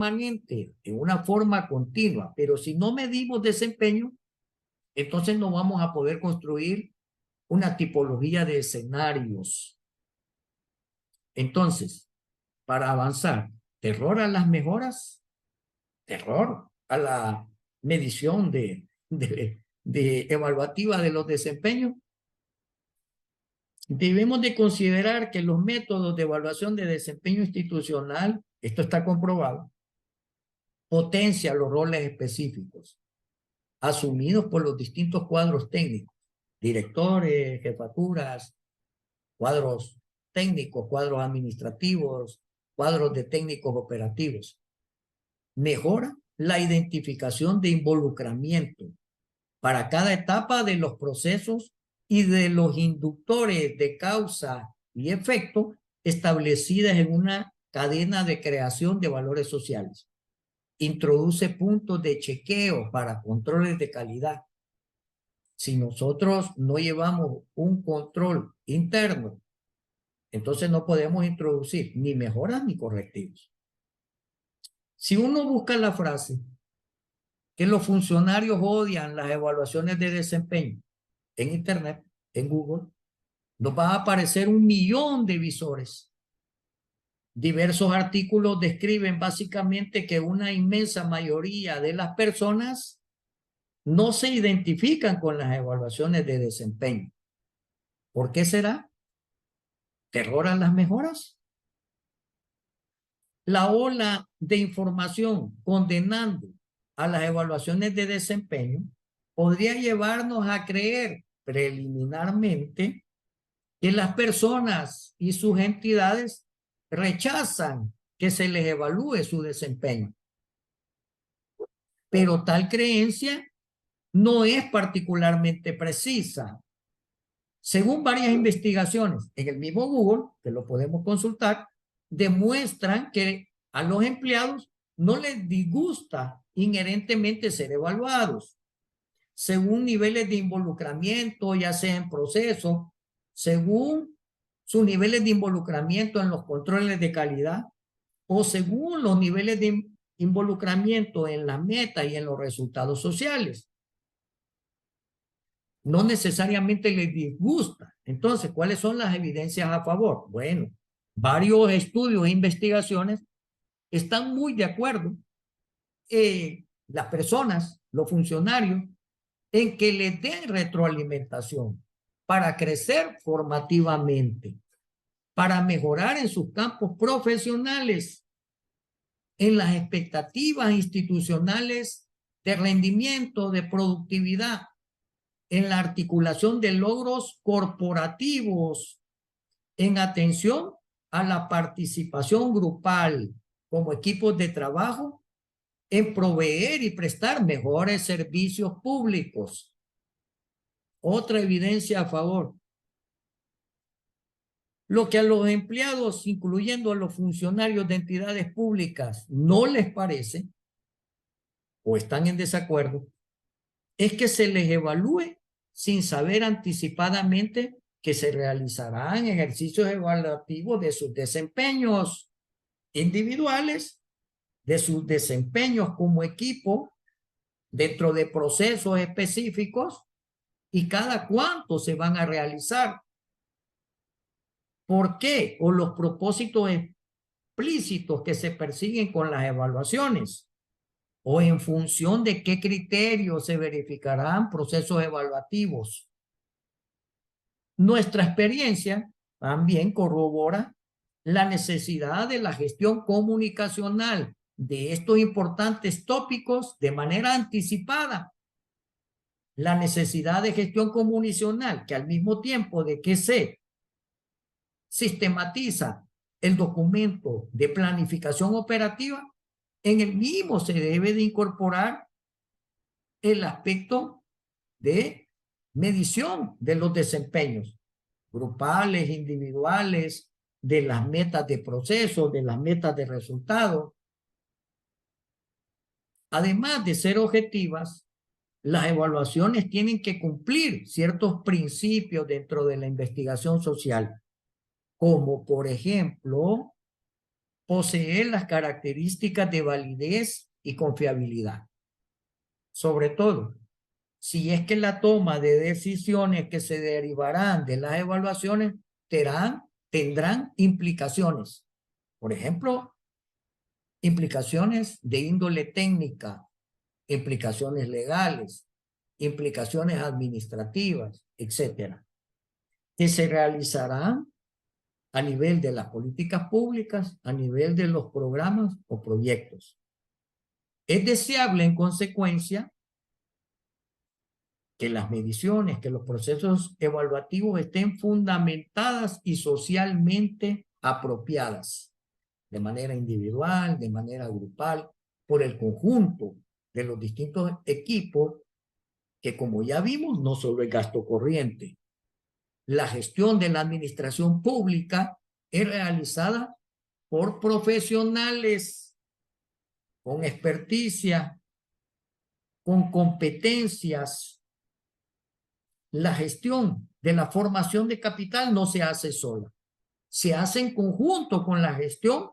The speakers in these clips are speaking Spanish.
permanente, en una forma continua, pero si no medimos desempeño, entonces no vamos a poder construir una tipología de escenarios. Entonces, para avanzar, terror a las mejoras, terror a la medición de evaluativa de los desempeños. Debemos de considerar que los métodos de evaluación de desempeño institucional, esto está comprobado, potencia los roles específicos asumidos por los distintos cuadros técnicos, directores, jefaturas, cuadros técnicos, cuadros administrativos, cuadros de técnicos operativos. Mejora la identificación de involucramiento para cada etapa de los procesos y de los inductores de causa y efecto establecidas en una cadena de creación de valores sociales. Introduce puntos de chequeo para controles de calidad. Si nosotros no llevamos un control interno, entonces no podemos introducir ni mejoras ni correctivos. Si uno busca la frase que los funcionarios odian las evaluaciones de desempeño en Internet, en Google, nos va a aparecer 1.000.000 de visores. Diversos artículos describen básicamente que una inmensa mayoría de las personas no se identifican con las evaluaciones de desempeño. ¿Por qué será? ¿Terror a las mejoras? La ola de información condenando a las evaluaciones de desempeño podría llevarnos a creer preliminarmente que las personas y sus entidades rechazan que se les evalúe su desempeño. Pero tal creencia no es particularmente precisa. Según varias investigaciones en el mismo Google, que lo podemos consultar, demuestran que a los empleados no les disgusta inherentemente ser evaluados. Según niveles de involucramiento, ya sea en proceso, según sus niveles de involucramiento en los controles de calidad, o según los niveles de involucramiento en la meta y en los resultados sociales. No necesariamente les disgusta. Entonces, ¿cuáles son las evidencias a favor? Bueno, varios estudios e investigaciones están muy de acuerdo, las personas, los funcionarios, en que les den retroalimentación para crecer formativamente, para mejorar en sus campos profesionales, en las expectativas institucionales de rendimiento, de productividad, en la articulación de logros corporativos, en atención a la participación grupal como equipos de trabajo, en proveer y prestar mejores servicios públicos. Otra evidencia a favor. Lo que a los empleados, incluyendo a los funcionarios de entidades públicas, no les parece o están en desacuerdo, es que se les evalúe sin saber anticipadamente que se realizarán ejercicios evaluativos de sus desempeños individuales, de sus desempeños como equipo, dentro de procesos específicos, y cada cuánto se van a realizar. ¿Por qué? O los propósitos explícitos que se persiguen con las evaluaciones, o en función de qué criterios se verificarán procesos evaluativos. Nuestra experiencia también corrobora la necesidad de la gestión comunicacional de estos importantes tópicos de manera anticipada. La necesidad de gestión comunicacional que al mismo tiempo de que se sistematiza el documento de planificación operativa, en el mismo se debe de incorporar el aspecto de medición de los desempeños grupales, individuales, de las metas de proceso, de las metas de resultado. Además de ser objetivas, las evaluaciones tienen que cumplir ciertos principios dentro de la investigación social, como por ejemplo, poseer las características de validez y confiabilidad. Sobre todo, si es que la toma de decisiones que se derivarán de las evaluaciones tendrán implicaciones. Por ejemplo, implicaciones de índole técnica, implicaciones legales, implicaciones administrativas, etcétera, que se realizarán a nivel de las políticas públicas, a nivel de los programas o proyectos. Es deseable, en consecuencia, que las mediciones, que los procesos evaluativos estén fundamentadas y socialmente apropiadas, de manera individual, de manera grupal, por el conjunto de los distintos equipos, que como ya vimos, no solo el gasto corriente. La gestión de la administración pública es realizada por profesionales con experticia, con competencias. La gestión de la formación de capital no se hace sola, se hace en conjunto con la gestión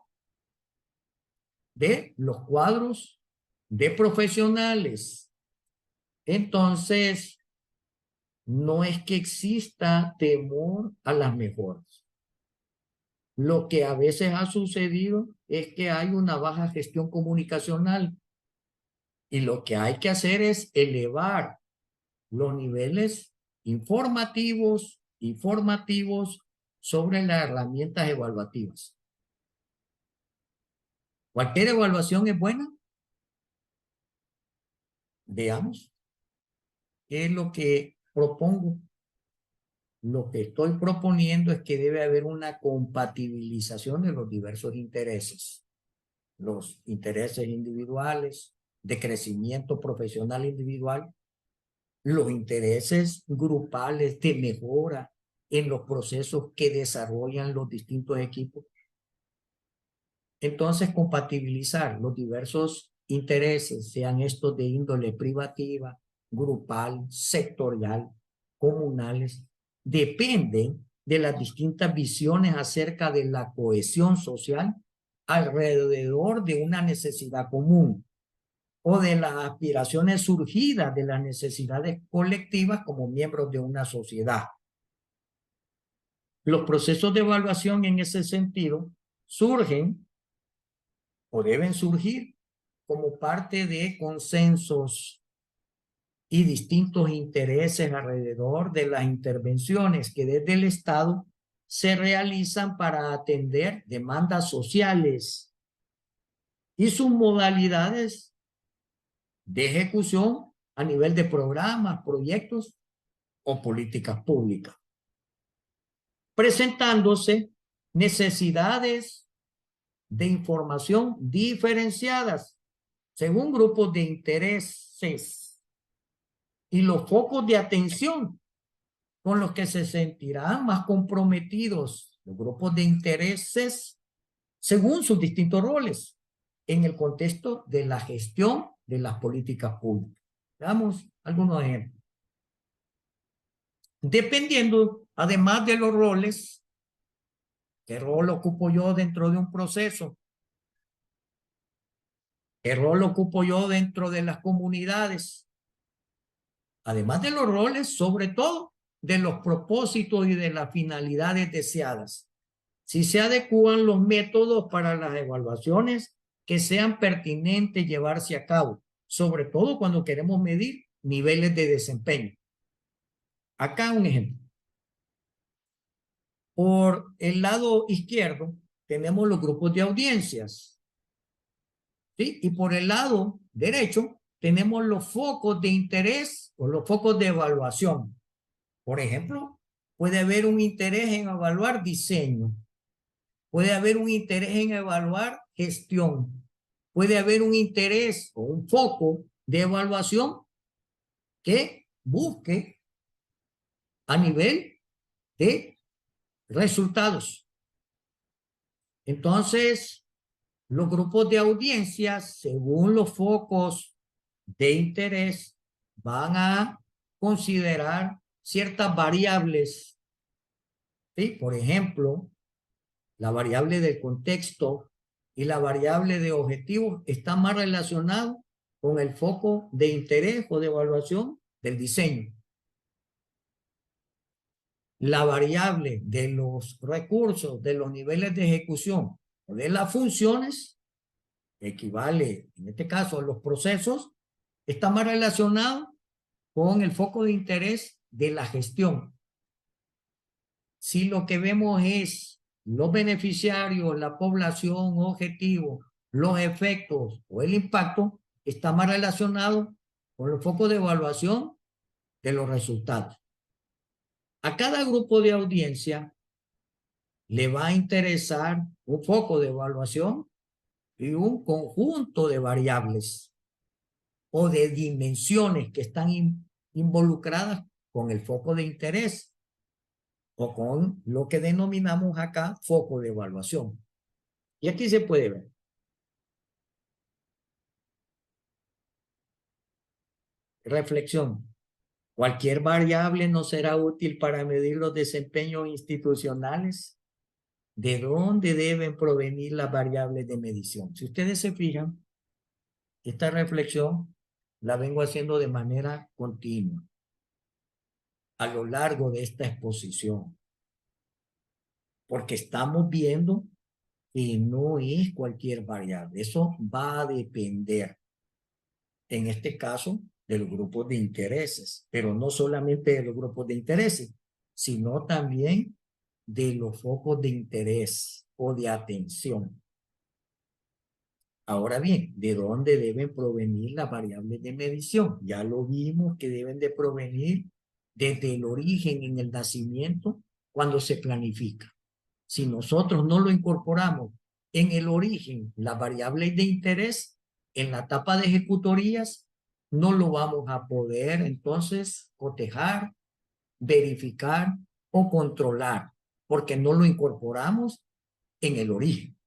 de los cuadros de profesionales. Entonces, no es que exista temor a las mejoras. Lo que a veces ha sucedido es que hay una baja gestión comunicacional y lo que hay que hacer es elevar los niveles informativos sobre las herramientas evaluativas. ¿Cualquier evaluación es buena? Veamos qué es lo que propongo. Lo que estoy proponiendo es que debe haber una compatibilización de los diversos intereses. Los intereses individuales, de crecimiento profesional individual, los intereses grupales de mejora en los procesos que desarrollan los distintos equipos. Entonces, compatibilizar los diversos intereses, sean estos de índole privativa, grupal, sectorial, comunales, dependen de las distintas visiones acerca de la cohesión social alrededor de una necesidad común o de las aspiraciones surgidas de las necesidades colectivas como miembros de una sociedad. Los procesos de evaluación en ese sentido surgen o deben surgir como parte de consensos y distintos intereses alrededor de las intervenciones que desde el Estado se realizan para atender demandas sociales y sus modalidades de ejecución a nivel de programas, proyectos o políticas públicas, presentándose necesidades de información diferenciadas según grupos de intereses y los focos de atención con los que se sentirán más comprometidos los grupos de intereses según sus distintos roles en el contexto de la gestión de las políticas públicas. Veamos algunos ejemplos. Dependiendo, además de los roles, ¿qué rol ocupo yo dentro de un proceso? ¿Qué rol ocupo yo dentro de las comunidades? Además de los roles, sobre todo, de los propósitos y de las finalidades deseadas. Si se adecúan los métodos para las evaluaciones que sean pertinentes llevarse a cabo, sobre todo cuando queremos medir niveles de desempeño. Acá un ejemplo. Por el lado izquierdo tenemos los grupos de audiencias, ¿sí? Y por el lado derecho tenemos los focos de interés o los focos de evaluación. Por ejemplo, puede haber un interés en evaluar diseño, puede haber un interés en evaluar gestión, puede haber un interés o un foco de evaluación que busque a nivel de resultados. Entonces, los grupos de audiencias, según los focos de interés, van a considerar ciertas variables, ¿sí? Por ejemplo, la variable del contexto y la variable de objetivos está más relacionado con el foco de interés o de evaluación del diseño. La variable de los recursos, de los niveles de ejecución o de las funciones, equivale en este caso a los procesos, está más relacionado con el foco de interés de la gestión. Si lo que vemos es los beneficiarios, la población objetivo, los efectos o el impacto, está más relacionado con el foco de evaluación de los resultados. A cada grupo de audiencia le va a interesar un foco de evaluación y un conjunto de variables o de dimensiones que están involucradas con el foco de interés o con lo que denominamos acá foco de evaluación. Y aquí se puede ver. Reflexión. Cualquier variable no será útil para medir los desempeños institucionales. ¿De dónde deben provenir las variables de medición? Si ustedes se fijan, esta reflexión la vengo haciendo de manera continua a lo largo de esta exposición, porque estamos viendo que no es cualquier variable. Eso va a depender, en este caso, de los grupos de intereses, pero no solamente de los grupos de intereses, sino también de los focos de interés o de atención. Ahora bien, ¿de dónde deben provenir las variables de medición? Ya lo vimos que deben de provenir desde el origen en el nacimiento cuando se planifica. Si nosotros no lo incorporamos en el origen, las variables de interés, en la etapa de ejecutorías, no lo vamos a poder entonces cotejar, verificar o controlar, porque no lo incorporamos en el origen.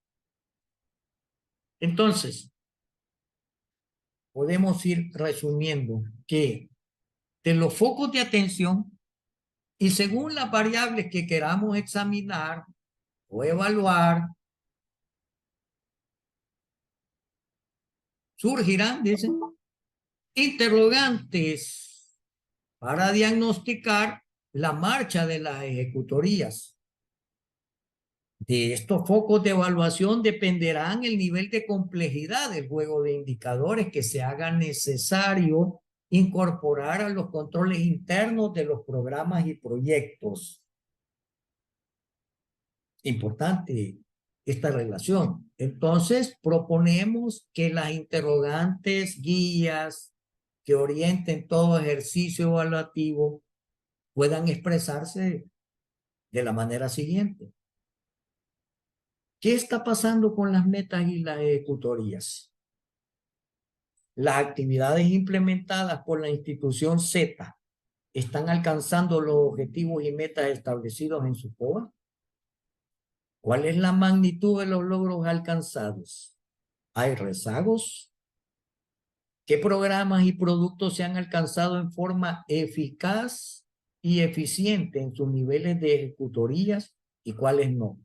Entonces, podemos ir resumiendo que de los focos de atención y según las variables que queramos examinar o evaluar, surgirán, dicen, interrogantes para diagnosticar la marcha de las ejecutorías. De estos focos de evaluación dependerán el nivel de complejidad del juego de indicadores que se haga necesario incorporar a los controles internos de los programas y proyectos. Importante esta relación. Entonces, proponemos que las interrogantes, guías que orienten todo ejercicio evaluativo puedan expresarse de la manera siguiente. ¿Qué está pasando con las metas y las ejecutorías? Las actividades implementadas por la institución Z están alcanzando los objetivos y metas establecidos en su POA. ¿Cuál es la magnitud de los logros alcanzados? ¿Hay rezagos? ¿Qué programas y productos se han alcanzado en forma eficaz y eficiente en sus niveles de ejecutorías y cuáles no?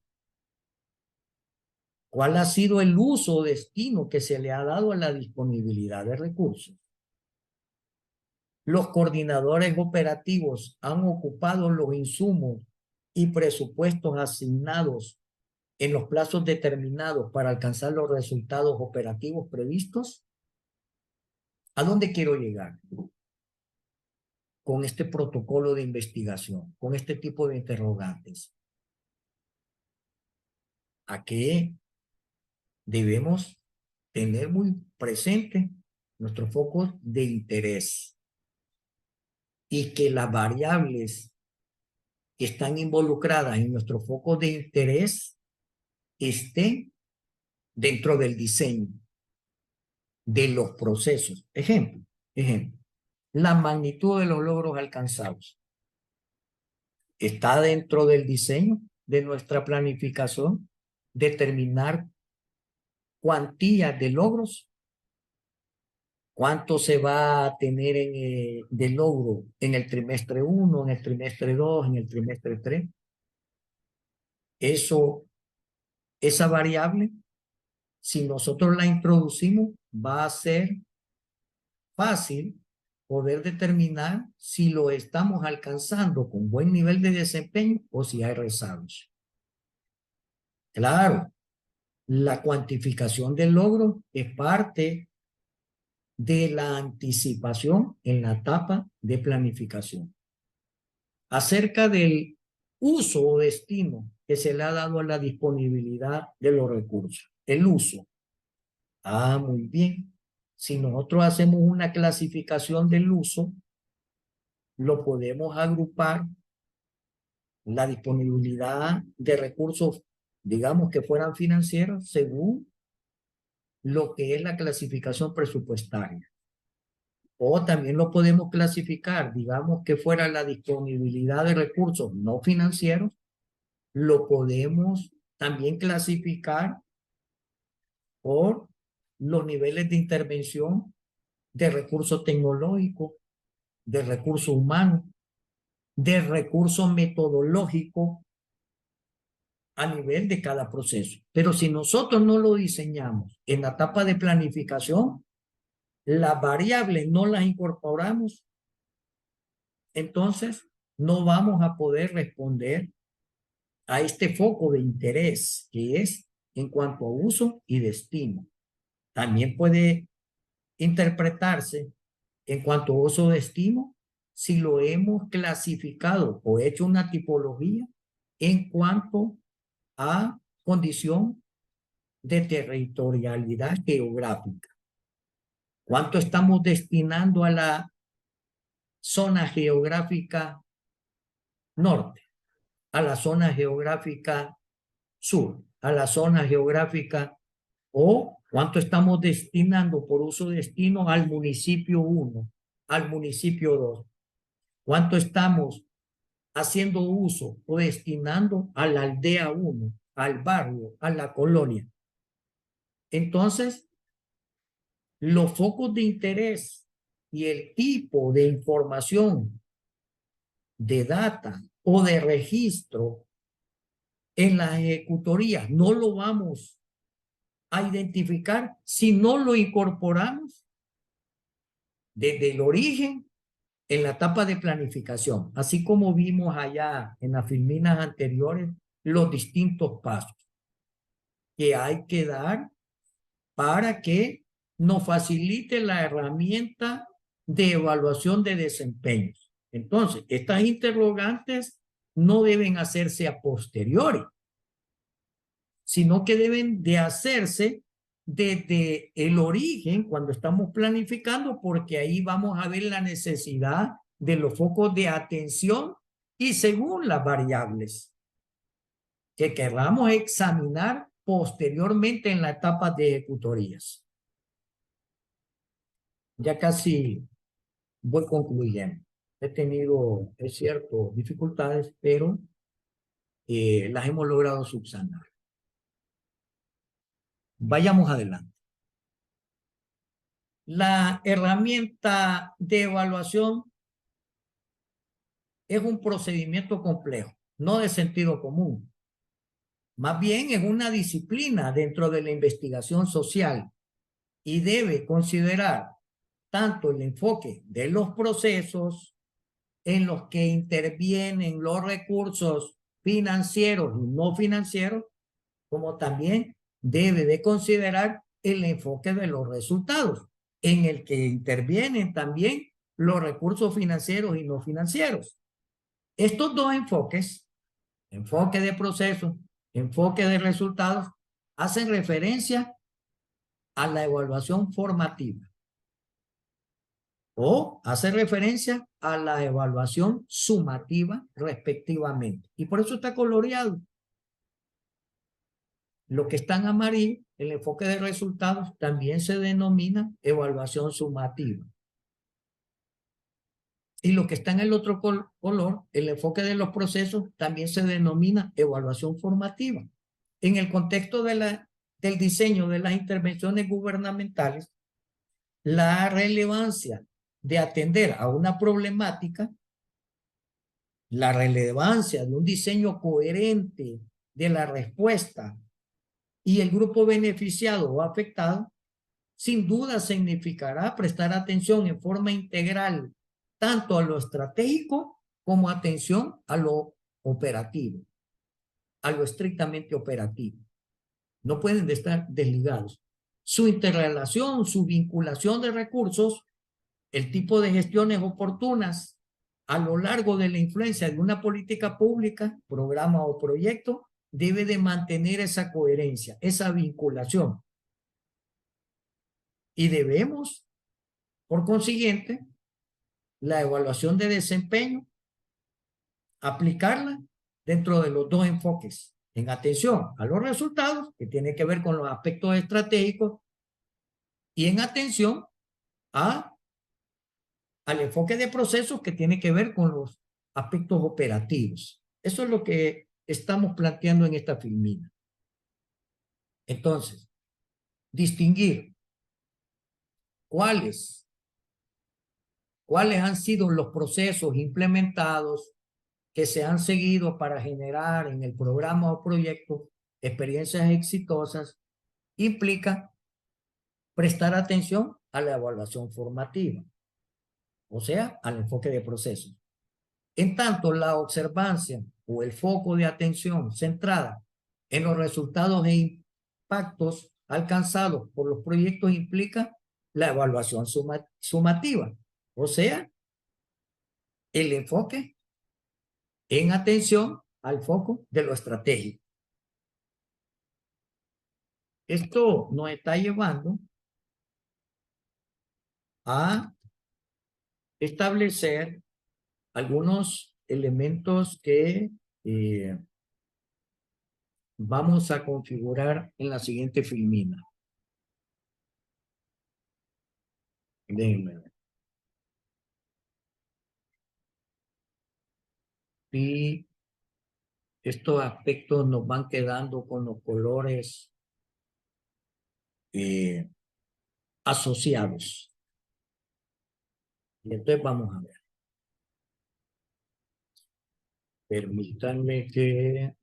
¿Cuál ha sido el uso o destino que se le ha dado a la disponibilidad de recursos? Los coordinadores operativos han ocupado los insumos y presupuestos asignados en los plazos determinados para alcanzar los resultados operativos previstos. ¿A dónde quiero llegar con este protocolo de investigación, con este tipo de interrogantes? A que debemos tener muy presente nuestros focos de interés y que las variables que están involucradas en nuestros focos de interés estén dentro del diseño de los procesos. Ejemplo, la magnitud de los logros alcanzados está dentro del diseño de nuestra planificación, determinar cuantías de logros, cuánto se va a tener de logro en el trimestre 1, en el trimestre 2, en el trimestre 3. Esa variable si nosotros la introducimos, va a ser fácil poder determinar si lo estamos alcanzando con buen nivel de desempeño o si hay rezagos. Claro, la cuantificación del logro es parte de la anticipación en la etapa de planificación. Acerca del uso o destino que se le ha dado a la disponibilidad de los recursos. El uso. Ah, muy bien. Si nosotros hacemos una clasificación del uso, lo podemos agrupar la disponibilidad de recursos, digamos que fueran financieros, según lo que es la clasificación presupuestaria. O también lo podemos clasificar, digamos que fuera la disponibilidad de recursos no financieros, lo podemos también clasificar por los niveles de intervención de recursos tecnológicos, de recursos humanos, de recursos metodológicos a nivel de cada proceso. Pero si nosotros no lo diseñamos en la etapa de planificación, las variables no las incorporamos, entonces no vamos a poder responder a este foco de interés que es en cuanto a uso y destino. También puede interpretarse en cuanto a uso de destino si lo hemos clasificado o hecho una tipología en cuanto a condición de territorialidad geográfica. ¿Cuánto estamos destinando a la zona geográfica norte, a la zona geográfica sur, a la zona geográfica o cuánto estamos destinando por uso de destino al municipio 1, al municipio 2? ¿Cuánto estamos haciendo uso o destinando a la aldea 1, al barrio, a la colonia? Entonces, los focos de interés y el tipo de información, de data o de registro en las ejecutorías no lo vamos a identificar si no lo incorporamos desde el origen en la etapa de planificación, así como vimos allá en las filminas anteriores los distintos pasos que hay que dar para que nos facilite la herramienta de evaluación de desempeños. Entonces, estas interrogantes no deben hacerse a posteriori, sino que deben de hacerse desde el origen cuando estamos planificando, porque ahí vamos a ver la necesidad de los focos de atención y según las variables que queramos examinar posteriormente en la etapa de ejecutorías. Ya casi voy concluyendo. He tenido, es cierto, dificultades, pero las hemos logrado subsanar. Vayamos adelante. La herramienta de evaluación es un procedimiento complejo, no de sentido común. Más bien es una disciplina dentro de la investigación social y debe considerar tanto el enfoque de los procesos en los que intervienen los recursos financieros y no financieros, como también debe de considerar el enfoque de los resultados, en el que intervienen también los recursos financieros y no financieros. Estos dos enfoques, enfoque de proceso, enfoque de resultados, hacen referencia a la evaluación formativa o hace referencia a la evaluación sumativa respectivamente. Y por eso está coloreado. Lo que está en amarillo, el enfoque de resultados, también se denomina evaluación sumativa. Y lo que está en el otro color, el enfoque de los procesos, también se denomina evaluación formativa. En el contexto del diseño de las intervenciones gubernamentales, la relevancia de atender a una problemática, la relevancia de un diseño coherente de la respuesta Y el grupo beneficiado o afectado, sin duda significará prestar atención en forma integral tanto a lo estratégico como atención a lo operativo, a lo estrictamente operativo. No pueden estar desligados. Su interrelación, su vinculación de recursos, el tipo de gestiones oportunas a lo largo de la influencia de una política pública, programa o proyecto, debe de mantener esa coherencia, esa vinculación. Y debemos, por consiguiente, la evaluación de desempeño, aplicarla dentro de los dos enfoques, en atención a los resultados, que tiene que ver con los aspectos estratégicos, y en atención al enfoque de procesos que tiene que ver con los aspectos operativos. Eso es lo que estamos planteando en esta filmina. Entonces, distinguir cuáles han sido los procesos implementados que se han seguido para generar en el programa o proyecto experiencias exitosas, implica prestar atención a la evaluación formativa, o sea, al enfoque de procesos. En tanto, la observancia o el foco de atención centrada en los resultados e impactos alcanzados por los proyectos implica la evaluación sumativa, o sea, el enfoque en atención al foco de lo estratégico. Esto nos está llevando a establecer algunos elementos que vamos a configurar en la siguiente filmina. Déjenme ver. Y estos aspectos nos van quedando con los colores asociados. Y entonces vamos a ver. Permítanme que...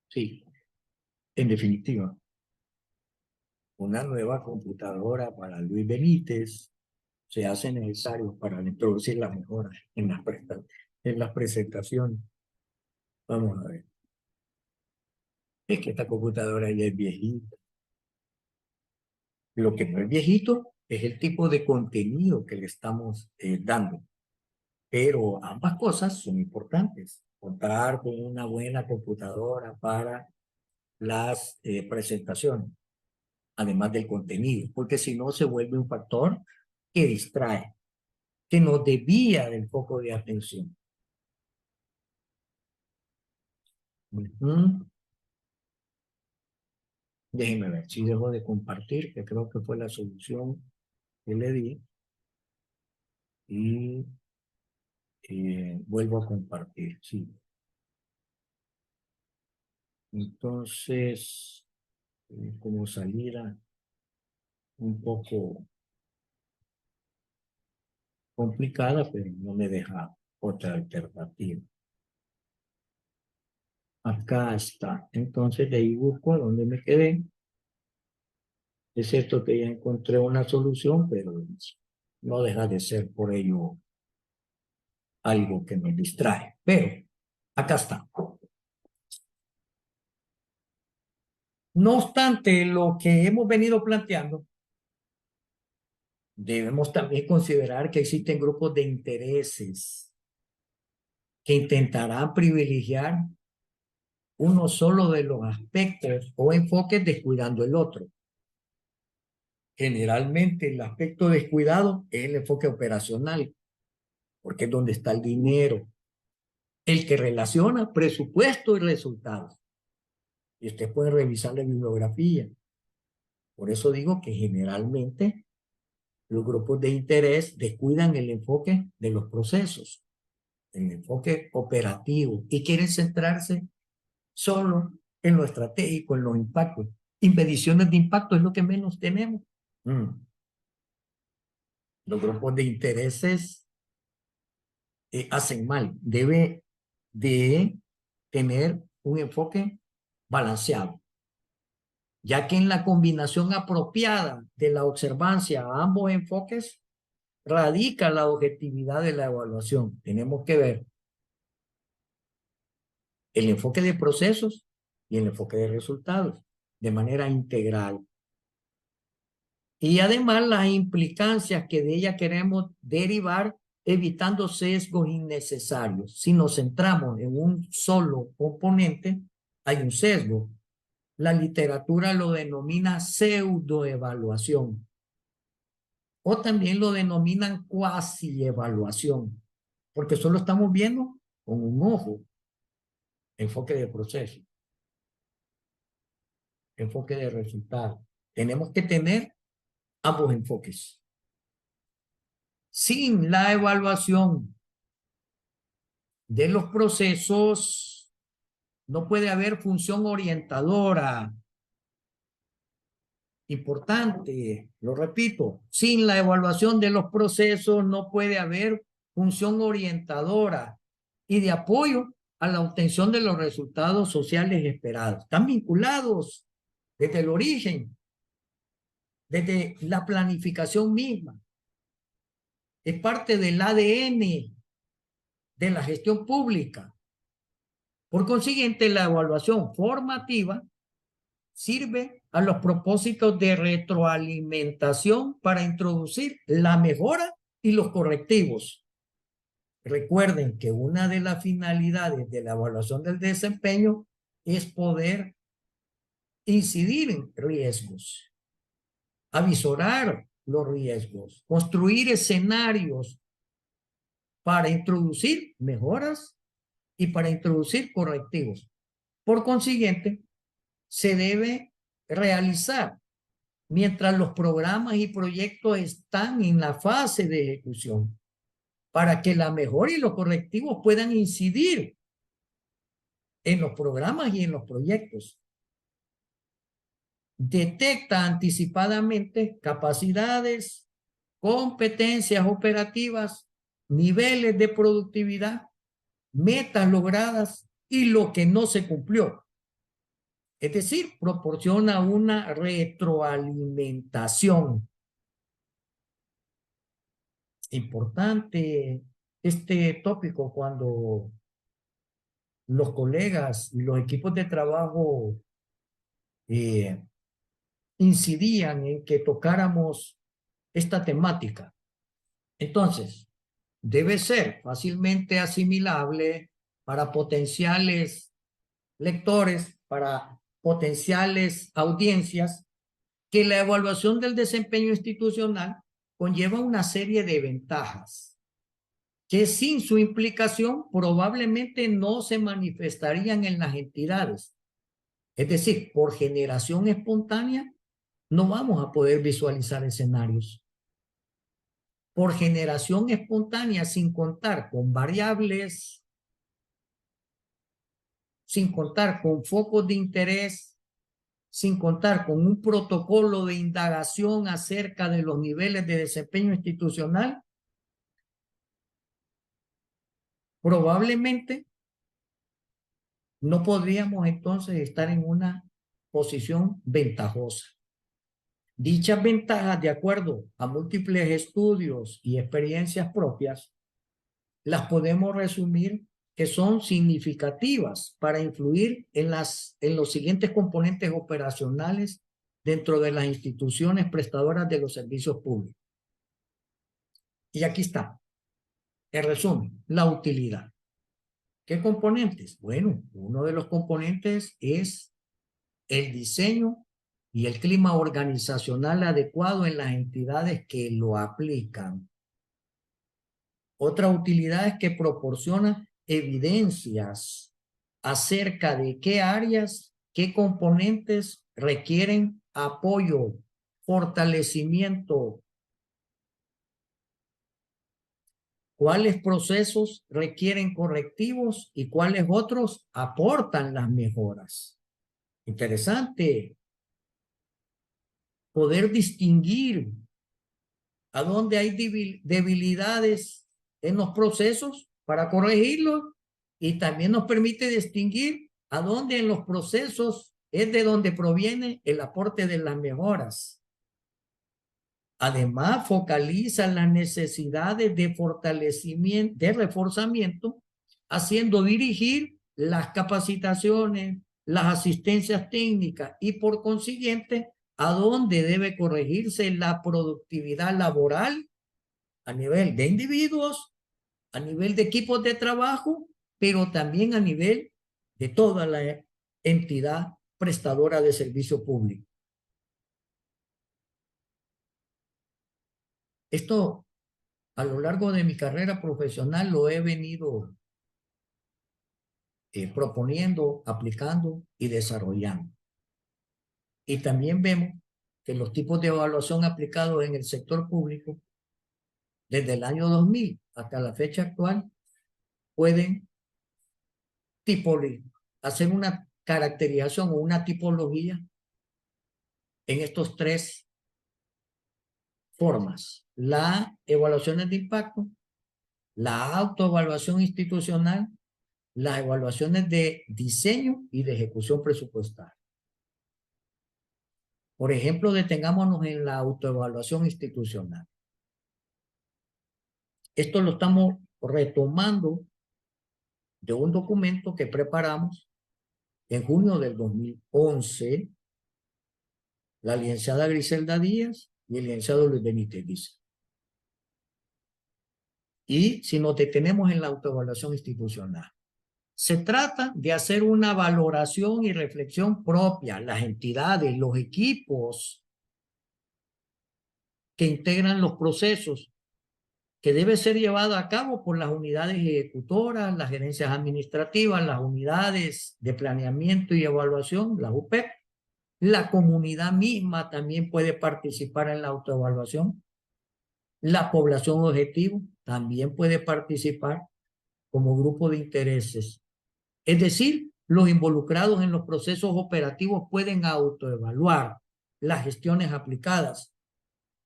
Sí, en definitiva, una nueva computadora para Luis Benítez se hace necesario para introducir las mejoras en las presentaciones. Vamos a ver. Es que esta computadora ya es viejita. Lo que no es viejito es el tipo de contenido que le estamos dando. Pero ambas cosas son importantes. Contar con una buena computadora para las presentaciones, además del contenido, porque si no se vuelve un factor que distrae, que nos desvía del foco de atención. Déjenme ver si dejo de compartir, que creo que fue la solución que le di. Y vuelvo a compartir, sí. Entonces, como salida un poco complicada, pero no me deja otra alternativa. Acá está. Entonces de ahí busco donde me quedé. Es cierto que ya encontré una solución, pero no deja de ser por ello algo que me distrae. Pero acá está. No obstante, lo que hemos venido planteando, debemos también considerar que existen grupos de intereses que intentarán privilegiar uno solo de los aspectos o enfoques descuidando el otro. Generalmente el aspecto descuidado es el enfoque operacional, porque es donde está el dinero, el que relaciona presupuesto y resultados. Y usted puede revisar la bibliografía. Por eso digo que generalmente los grupos de interés descuidan el enfoque de los procesos, el enfoque operativo, y quieren centrarse solo en lo estratégico, en los impactos. Impediciones de impacto es lo que menos tenemos. Los grupos de intereses hacen mal. Debe de tener un enfoque balanceado, ya que en la combinación apropiada de la observancia a ambos enfoques radica la objetividad de la evaluación. Tenemos que ver el enfoque de procesos y el enfoque de resultados de manera integral. Y además las implicancias que de ella queremos derivar, evitando sesgos innecesarios. Si nos centramos en un solo componente, hay un sesgo. La literatura lo denomina pseudoevaluación o también lo denominan cuasi evaluación, porque solo estamos viendo con un ojo, enfoque de proceso, enfoque de resultado. Tenemos que tener ambos enfoques. Sin la evaluación de los procesos, no puede haber función orientadora. Importante, lo repito, sin la evaluación de los procesos no puede haber función orientadora y de apoyo a la obtención de los resultados sociales esperados. Están vinculados desde el origen, desde la planificación misma. Es parte del ADN de la gestión pública. Por consiguiente, la evaluación formativa sirve a los propósitos de retroalimentación para introducir la mejora y los correctivos. Recuerden que una de las finalidades de la evaluación del desempeño es poder incidir en riesgos, avisorar los riesgos, construir escenarios para introducir mejoras y para introducir correctivos. Por consiguiente, se debe realizar mientras los programas y proyectos están en la fase de ejecución, para que la mejora y los correctivos puedan incidir en los programas y en los proyectos. Detecta anticipadamente capacidades, competencias operativas, niveles de productividad, metas logradas y lo que no se cumplió. Es decir, proporciona una retroalimentación. Importante este tópico cuando los colegas y los equipos de trabajo incidían en que tocáramos esta temática. Entonces, debe ser fácilmente asimilable para potenciales lectores, para potenciales audiencias, que la evaluación del desempeño institucional conlleva una serie de ventajas que sin su implicación probablemente no se manifestarían en las entidades. Es decir, por generación espontánea no vamos a poder visualizar escenarios. Por generación espontánea, sin contar con variables, sin contar con focos de interés, sin contar con un protocolo de indagación acerca de los niveles de desempeño institucional, probablemente no podríamos entonces estar en una posición ventajosa. Dichas ventajas, de acuerdo a múltiples estudios y experiencias propias, las podemos resumir que son significativas para influir en los siguientes componentes operacionales dentro de las instituciones prestadoras de los servicios públicos. Y aquí está, en resumen, la utilidad. ¿Qué componentes? Bueno, uno de los componentes es el diseño y el clima organizacional adecuado en las entidades que lo aplican. Otra utilidad es que proporciona evidencias acerca de qué áreas, qué componentes requieren apoyo, fortalecimiento, cuáles procesos requieren correctivos y cuáles otros aportan las mejoras. Interesante poder distinguir a dónde hay debilidades en los procesos para corregirlo y también nos permite distinguir a dónde en los procesos es de donde proviene el aporte de las mejoras. Además, focaliza las necesidades de fortalecimiento, de reforzamiento, haciendo dirigir las capacitaciones, las asistencias técnicas y por consiguiente a dónde debe corregirse la productividad laboral a nivel de individuos, a nivel de equipos de trabajo, pero también a nivel de toda la entidad prestadora de servicio público. Esto a lo largo de mi carrera profesional lo he venido proponiendo, aplicando y desarrollando. Y también vemos que los tipos de evaluación aplicados en el sector público desde el año 2000 hasta la fecha actual pueden hacer una caracterización o una tipología en estos tres formas: la evaluación de impacto, la autoevaluación institucional, las evaluaciones de diseño y de ejecución presupuestaria. Por ejemplo, detengámonos en la autoevaluación institucional. Esto lo estamos retomando de un documento que preparamos en junio del 2011, la licenciada Griselda Díaz y el licenciado Luis Benítez Guisa. Y si nos detenemos en la autoevaluación institucional, se trata de hacer una valoración y reflexión propia, las entidades, los equipos que integran los procesos, que debe ser llevado a cabo por las unidades ejecutoras, las gerencias administrativas, las unidades de planeamiento y evaluación, las UPEP. La comunidad misma también puede participar en la autoevaluación. La población objetivo también puede participar como grupo de intereses. Es decir, los involucrados en los procesos operativos pueden autoevaluar las gestiones aplicadas,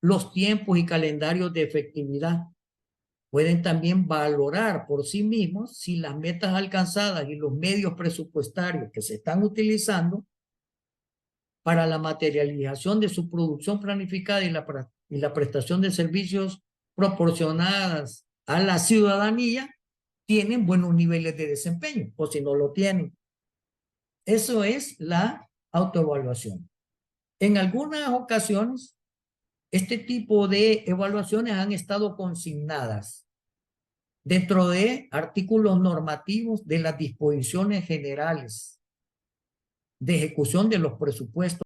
los tiempos y calendarios de efectividad. Pueden también valorar por sí mismos si las metas alcanzadas y los medios presupuestarios que se están utilizando para la materialización de su producción planificada y la prestación de servicios proporcionadas a la ciudadanía tienen buenos niveles de desempeño, o si no lo tienen. Eso es la autoevaluación. En algunas ocasiones, este tipo de evaluaciones han estado consignadas dentro de artículos normativos de las disposiciones generales de ejecución de los presupuestos